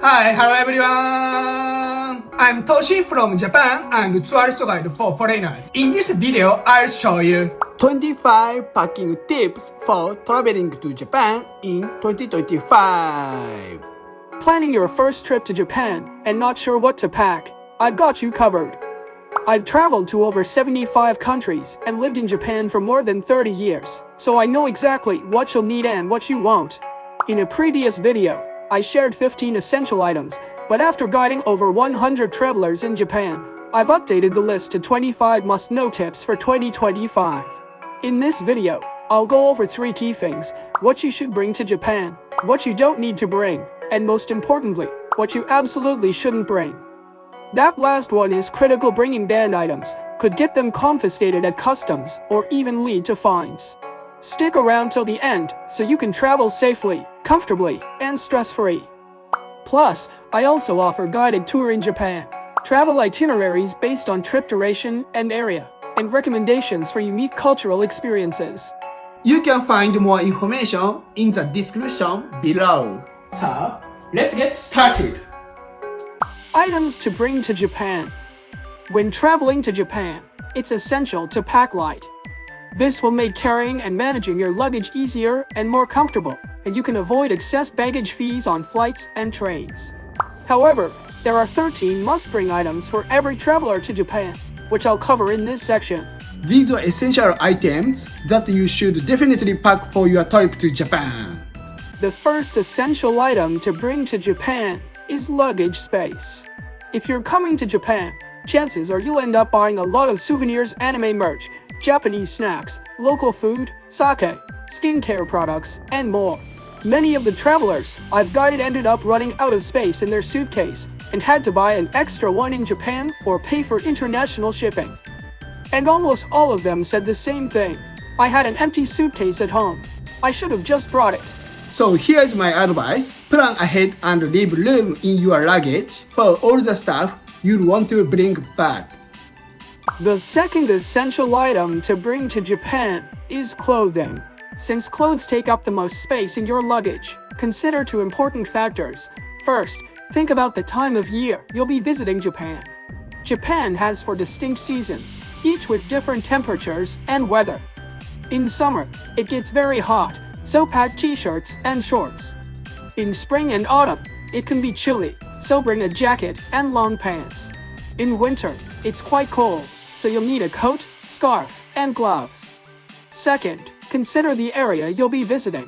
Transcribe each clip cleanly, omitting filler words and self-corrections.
Hi, hello everyone! I'm Toshi from Japan and tourist guide for foreigners. In this video, I'll show you 25 packing tips for traveling to Japan in 2025. Planning your first trip to Japan and not sure what to pack? I've got you covered. I've traveled to over 75 countries and lived in Japan for more than 30 years, so I know exactly what you'll need and what you won't. In a previous video, I shared 15 essential items, but after guiding over 100 travelers in Japan, I've updated the list to 25 must-know tips for 2025. In this video, I'll go over 3 key things: what you should bring to Japan, what you don't need to bring, and most importantly, what you absolutely shouldn't bring. That last one is critical. Bringing banned items could get them confiscated at customs or even lead to fines. Stick around till the end so you can travel safely, comfortably, and stress-free. Plus, I also offer guided tour in Japan, travel itineraries based on trip duration and area, and recommendations for unique cultural experiences. You can find more information in the description below. So, let's get started. Items to bring to Japan. When traveling to Japan, it's essential to pack light. This will make carrying and managing your luggage easier and more comfortable, and you can avoid excess baggage fees on flights and trains. However, there are 13 must-bring items for every traveler to Japan, which I'll cover in this section. These are essential items that you should definitely pack for your trip to Japan. The first essential item to bring to Japan is luggage space. If you're coming to Japan, chances are you'll end up buying a lot of souvenirs, anime merch, Japanese snacks, local food, sake, skincare products, and more. Many of the travelers I've guided ended up running out of space in their suitcase and had to buy an extra one in Japan or pay for international shipping. And almost all of them said the same thing: I had an empty suitcase at home. I should have just brought it. So here's my advice: plan ahead and leave room in your luggage for all the stuff you'll want to bring back. The second essential item to bring to Japan is clothing. Since clothes take up the most space in your luggage, consider 2 important factors. First, think about the time of year you'll be visiting Japan. Japan has 4 distinct seasons, each with different temperatures and weather. In summer, it gets very hot, so pack t-shirts and shorts. In spring and autumn, it can be chilly, so bring a jacket and long pants. In winter, it's quite cold, so you'll need a coat, scarf, and gloves. Second, consider the area you'll be visiting.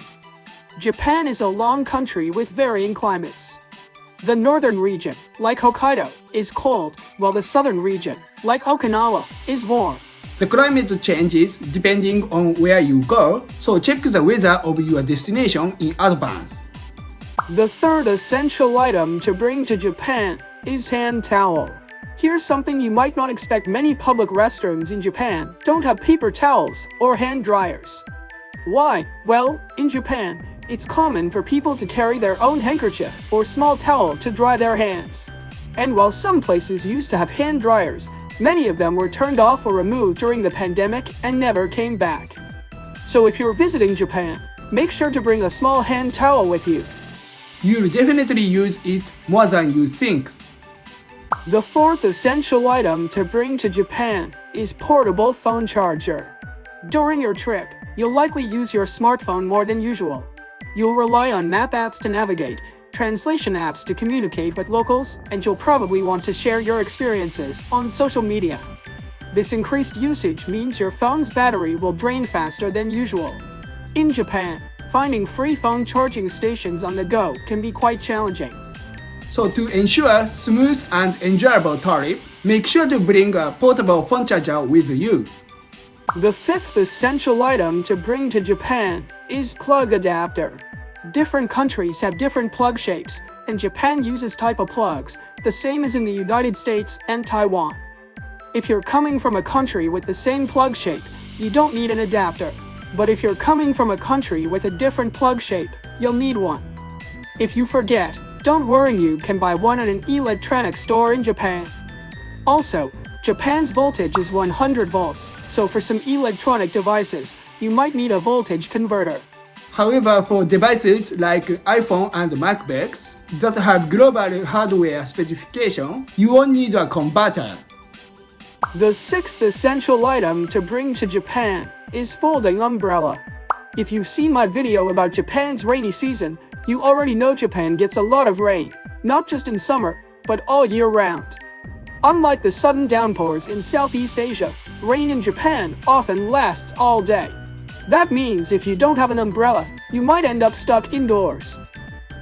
Japan is a long country with varying climates. The northern region, like Hokkaido, is cold, while the southern region, like Okinawa, is warm. The climate changes depending on where you go, so check the weather of your destination in advance. The third essential item to bring to Japan is hand towel. Here's something you might not expect: many public restrooms in Japan don't have paper towels or hand dryers. Why? Well, in Japan, it's common for people to carry their own handkerchief or small towel to dry their hands. And while some places used to have hand dryers, many of them were turned off or removed during the pandemic and never came back. So if you're visiting Japan, make sure to bring a small hand towel with you. You'll definitely use it more than you think. The fourth essential item to bring to Japan is portable phone charger. During your trip, you'll likely use your smartphone more than usual. You'll rely on map apps to navigate, translation apps to communicate with locals, and you'll probably want to share your experiences on social media. This increased usage means your phone's battery will drain faster than usual. In Japan, finding free phone charging stations on the go can be quite challenging. So to ensure smooth and enjoyable trip, make sure to bring a portable phone charger with you. The fifth essential item to bring to Japan is plug adapter. Different countries have different plug shapes, and Japan uses type of plugs the same as in the United States and Taiwan. If you're coming from a country with the same plug shape, you don't need an adapter. But if you're coming from a country with a different plug shape, you'll need one. If you forget, don't worry, you can buy one at an electronics store in Japan. Also, Japan's voltage is 100 volts, so for some electronic devices, you might need a voltage converter. However, for devices like iPhone and MacBooks, that have global hardware specification, you won't need a converter. The sixth essential item to bring to Japan is folding umbrella. If you've seen my video about Japan's rainy season, you already know Japan gets a lot of rain, not just in summer, but all year round. Unlike the sudden downpours in Southeast Asia, rain in Japan often lasts all day. That means if you don't have an umbrella, you might end up stuck indoors.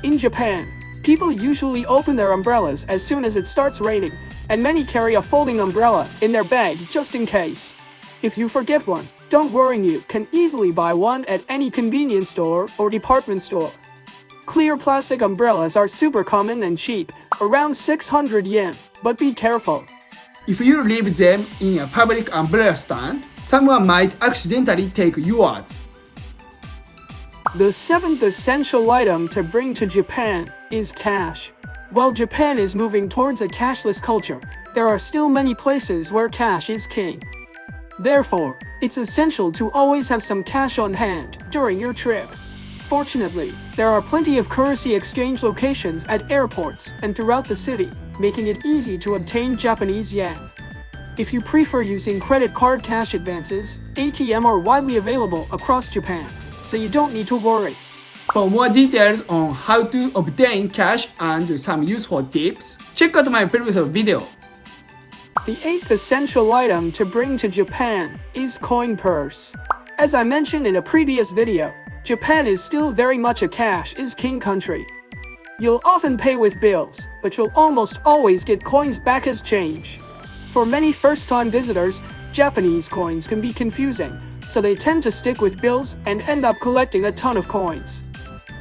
In Japan, people usually open their umbrellas as soon as it starts raining, and many carry a folding umbrella in their bag just in case. If you forget one, don't worry, you can easily buy one at any convenience store or department store. Clear plastic umbrellas are super common and cheap, around 600 yen, but be careful. If you leave them in a public umbrella stand, someone might accidentally take yours. The seventh essential item to bring to Japan is cash. While Japan is moving towards a cashless culture, there are still many places where cash is king. Therefore, it's essential to always have some cash on hand during your trip. Fortunately, there are plenty of currency exchange locations at airports and throughout the city, making it easy to obtain Japanese yen. If you prefer using credit card cash advances, ATM are widely available across Japan, so you don't need to worry. For more details on how to obtain cash and some useful tips, check out my previous video. The eighth essential item to bring to Japan is coin purse. As I mentioned in a previous video, Japan is still very much a cash is king country. You'll often pay with bills, but you'll almost always get coins back as change. For many first-time visitors, Japanese coins can be confusing, so they tend to stick with bills and end up collecting a ton of coins.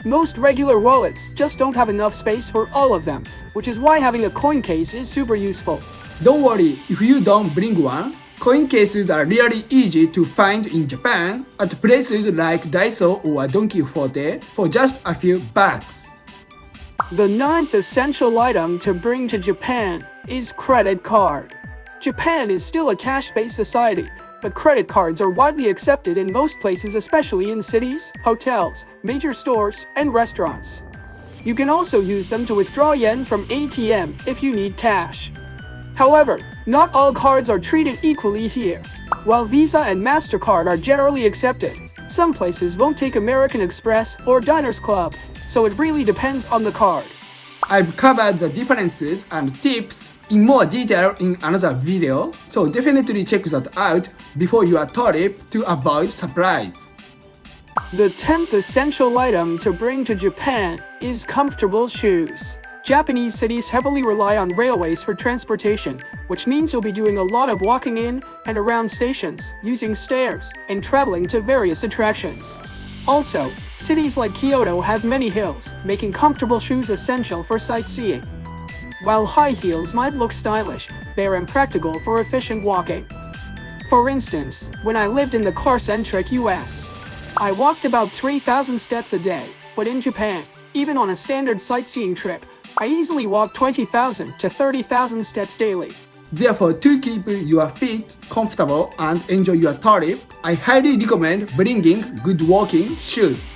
Most regular wallets just don't have enough space for all of them, which is why having a coin case is super useful. Don't worry if you don't bring one. Coin cases are really easy to find in Japan at places like Daiso or Don Quijote for just a few bucks. The ninth essential item to bring to Japan is credit card. Japan is still a cash-based society, but credit cards are widely accepted in most places, especially in cities, hotels, major stores, and restaurants. You can also use them to withdraw yen from ATM if you need cash. However, not all cards are treated equally here. While Visa and MasterCard are generally accepted, some places won't take American Express or Diners Club, so it really depends on the card. I've covered the differences and tips in more detail in another video, so definitely check that out before your trip to avoid surprise. The 10th essential item to bring to Japan is comfortable shoes. Japanese cities heavily rely on railways for transportation, which means you'll be doing a lot of walking in and around stations, using stairs, and traveling to various attractions. Also, cities like Kyoto have many hills, making comfortable shoes essential for sightseeing. While high heels might look stylish, they are impractical for efficient walking. For instance, when I lived in the car-centric US, I walked about 3,000 steps a day, but in Japan, even on a standard sightseeing trip, I easily walk 20,000 to 30,000 steps daily. Therefore, to keep your feet comfortable and enjoy your trip, I highly recommend bringing good walking shoes.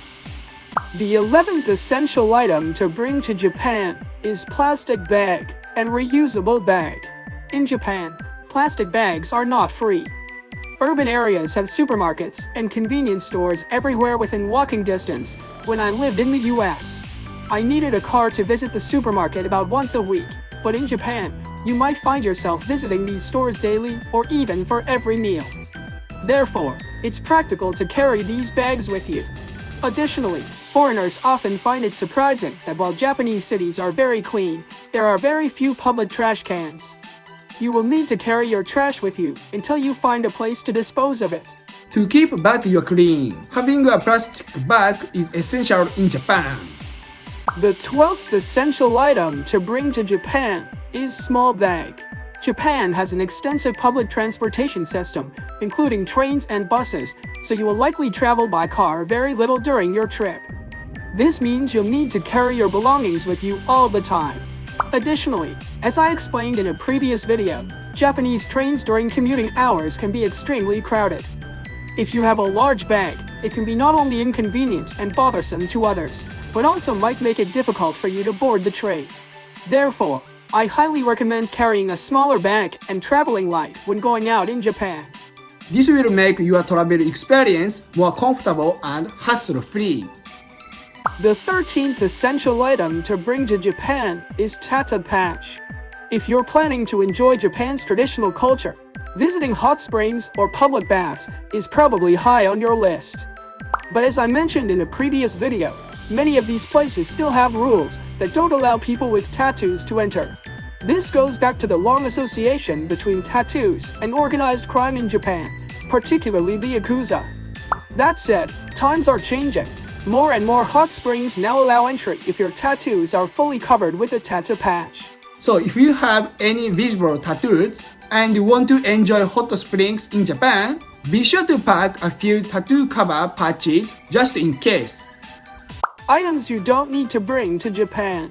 The 11th essential item to bring to Japan is plastic bag and reusable bag. In Japan, plastic bags are not free. Urban areas have supermarkets and convenience stores everywhere within walking distance. When I lived in the US, I needed a car to visit the supermarket about once a week, but in Japan, you might find yourself visiting these stores daily or even for every meal. Therefore, it's practical to carry these bags with you. Additionally, foreigners often find it surprising that while Japanese cities are very clean, there are very few public trash cans. You will need to carry your trash with you until you find a place to dispose of it. To keep bag you clean, having a plastic bag is essential in Japan. The 12th essential item to bring to Japan is small bag. Japan has an extensive public transportation system, including trains and buses, so you will likely travel by car very little during your trip. This means you'll need to carry your belongings with you all the time. Additionally, as I explained in a previous video, Japanese trains during commuting hours can be extremely crowded. If you have a large bag, it can be not only inconvenient and bothersome to others, but also might make it difficult for you to board the train. Therefore, I highly recommend carrying a smaller bag and traveling light when going out in Japan. This will make your travel experience more comfortable and hassle-free. The 13th essential item to bring to Japan is tattoo patch. If you're planning to enjoy Japan's traditional culture, visiting hot springs or public baths is probably high on your list. But as I mentioned in a previous video, many of these places still have rules that don't allow people with tattoos to enter. This goes back to the long association between tattoos and organized crime in Japan, particularly the Yakuza. That said, times are changing. More and more hot springs now allow entry if your tattoos are fully covered with a tattoo patch. So if you have any visible tattoos and you want to enjoy hot springs in Japan, be sure to pack a few tattoo cover patches just in case. Items you don't need to bring to Japan.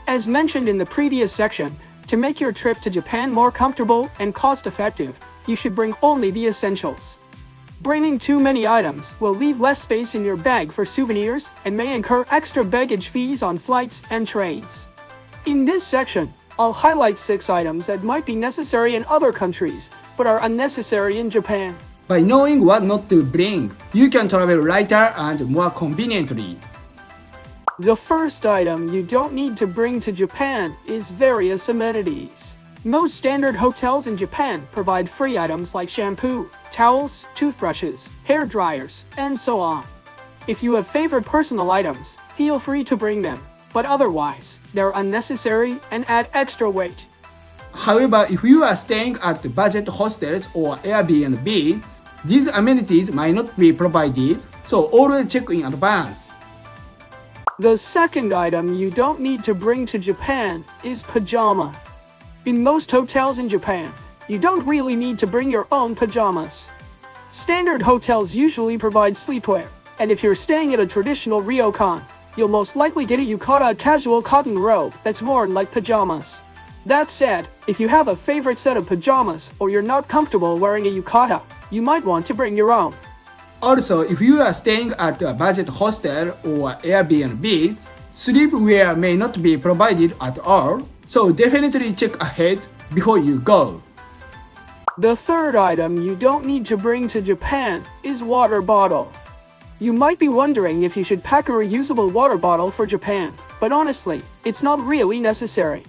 As mentioned in the previous section, to make your trip to Japan more comfortable and cost-effective, you should bring only the essentials. Bringing too many items will leave less space in your bag for souvenirs and may incur extra baggage fees on flights and trains. In this section, I'll highlight 6 items that might be necessary in other countries, but are unnecessary in Japan. By knowing what not to bring, you can travel lighter and more conveniently. The first item you don't need to bring to Japan is various amenities. Most standard hotels in Japan provide free items like shampoo, towels, toothbrushes, hair dryers, and so on. If you have favorite personal items, feel free to bring them, but otherwise, they're unnecessary and add extra weight. However, if you are staying at budget hostels or Airbnbs, these amenities might not be provided, so always check in advance. The second item you don't need to bring to Japan is pajama. In most hotels in Japan, you don't really need to bring your own pajamas. Standard hotels usually provide sleepwear, and if you're staying at a traditional ryokan, you'll most likely get a yukata casual cotton robe that's worn like pajamas. That said, if you have a favorite set of pajamas or you're not comfortable wearing a yukata, you might want to bring your own. Also, if you are staying at a budget hostel or Airbnb, sleepwear may not be provided at all, so definitely check ahead before you go. The third item you don't need to bring to Japan is water bottle. You might be wondering if you should pack a reusable water bottle for Japan, but honestly, it's not really necessary.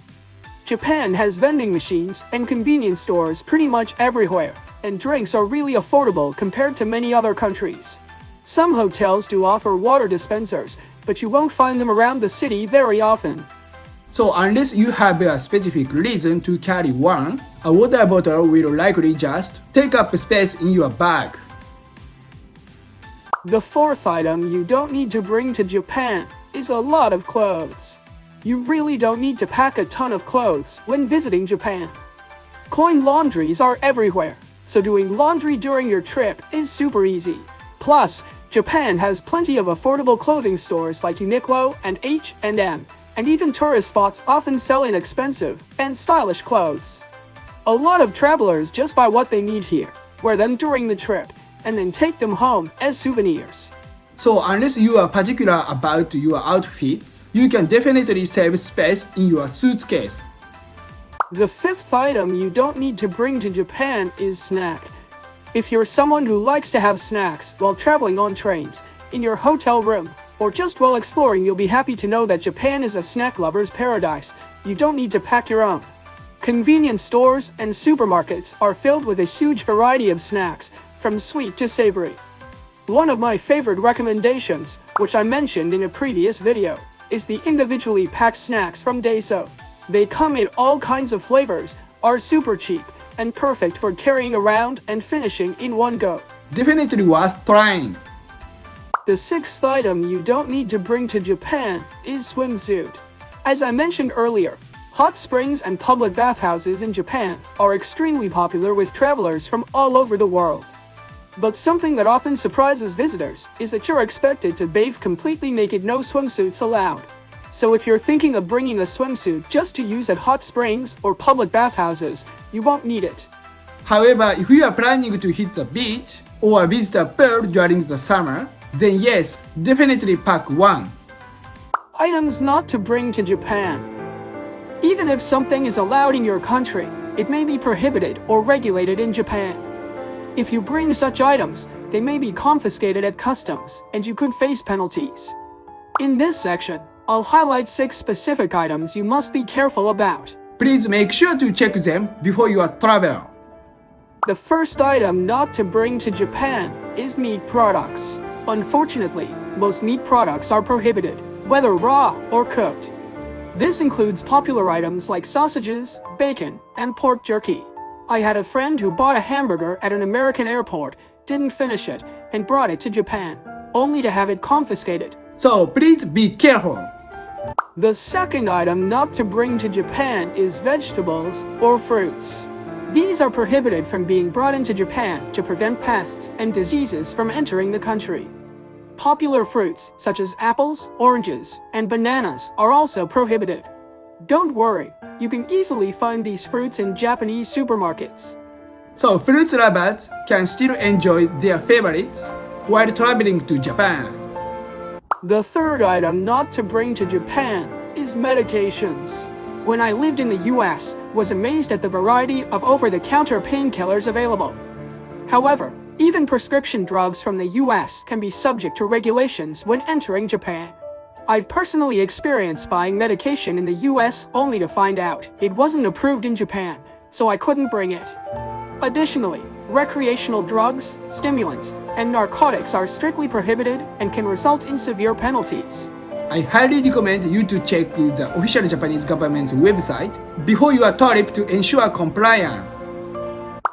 Japan has vending machines and convenience stores pretty much everywhere, and drinks are really affordable compared to many other countries. Some hotels do offer water dispensers, but you won't find them around the city very often. So unless you have a specific reason to carry one, a water bottle will likely just take up space in your bag. The fourth item you don't need to bring to Japan is a lot of clothes. You really don't need to pack a ton of clothes when visiting Japan. Coin laundries are everywhere, so doing laundry during your trip is super easy. Plus, Japan has plenty of affordable clothing stores like Uniqlo and H&M, and even tourist spots often sell inexpensive and stylish clothes. A lot of travelers just buy what they need here, wear them during the trip, and then take them home as souvenirs. So unless you are particular about your outfits, you can definitely save space in your suitcase. The fifth item you don't need to bring to Japan is snack. If you're someone who likes to have snacks while traveling on trains, in your hotel room, or just while exploring, you'll be happy to know that Japan is a snack lover's paradise. You don't need to pack your own. Convenience stores and supermarkets are filled with a huge variety of snacks, from sweet to savory. One of my favorite recommendations, which I mentioned in a previous video, is the individually packed snacks from Daiso. They come in all kinds of flavors, are super cheap, and perfect for carrying around and finishing in one go. Definitely worth trying. The sixth item you don't need to bring to Japan is swimsuit. As I mentioned earlier, hot springs and public bathhouses in Japan are extremely popular with travelers from all over the world. But something that often surprises visitors is that you're expected to bathe completely naked, no swimsuits allowed. So if you're thinking of bringing a swimsuit just to use at hot springs or public bathhouses, you won't need it. However, if you are planning to hit the beach or visit a pool during the summer, then yes, definitely pack one. Items not to bring to Japan. Even if something is allowed in your country, it may be prohibited or regulated in Japan. If you bring such items, they may be confiscated at customs, and you could face penalties. In this section, I'll highlight 6 specific items you must be careful about. Please make sure to check them before your travel. The first item not to bring to Japan is meat products. Unfortunately, most meat products are prohibited, whether raw or cooked. This includes popular items like sausages, bacon, and pork jerky. I had a friend who bought a hamburger at an American airport, didn't finish it, and brought it to Japan, only to have it confiscated. So please be careful. The second item not to bring to Japan is vegetables or fruits. These are prohibited from being brought into Japan to prevent pests and diseases from entering the country. Popular fruits such as apples, oranges, and bananas are also prohibited. Don't worry, you can easily find these fruits in Japanese supermarkets. So fruit lovers can still enjoy their favorites while traveling to Japan. The third item not to bring to Japan is medications. When I lived in the US, was amazed at the variety of over-the-counter painkillers available. However, even prescription drugs from the US can be subject to regulations when entering Japan. I've personally experienced buying medication in the US only to find out it wasn't approved in Japan, so I couldn't bring it. Additionally, recreational drugs, stimulants, and narcotics are strictly prohibited and can result in severe penalties. I highly recommend you to check the official Japanese government website before your trip to ensure compliance.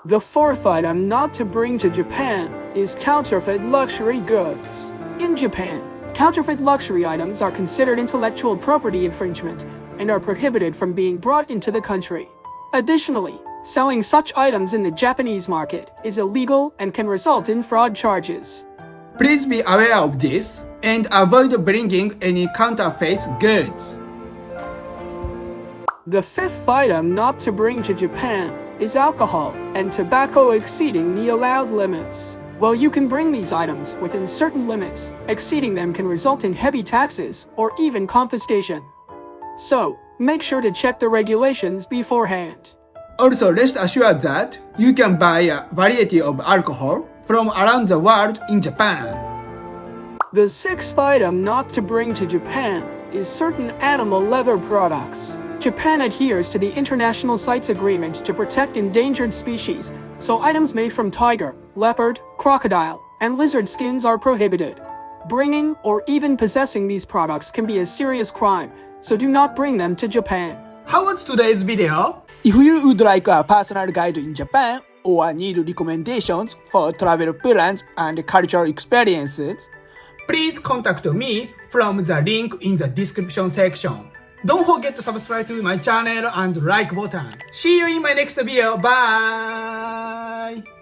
The fourth item not to bring to Japan is counterfeit luxury goods. In Japan, counterfeit luxury items are considered intellectual property infringement and are prohibited from being brought into the country. Additionally, selling such items in the Japanese market is illegal and can result in fraud charges. Please be aware of this and avoid bringing any counterfeit goods. The fifth item not to bring to Japan is alcohol and tobacco exceeding the allowed limits. While you can bring these items within certain limits, exceeding them can result in heavy taxes or even confiscation. So, make sure to check the regulations beforehand. Also, rest assured that you can buy a variety of alcohol from around the world in Japan. The sixth item not to bring to Japan is certain animal leather products. Japan adheres to the International CITES Agreement to protect endangered species, so items made from tiger, leopard, crocodile, and lizard skins are prohibited. Bringing or even possessing these products can be a serious crime, so do not bring them to Japan. How was today's video? If you would like a personal guide in Japan or need recommendations for travel plans and cultural experiences, please contact me from the link in the description section. Don't forget to subscribe to my channel and like button. See you in my next video. Bye!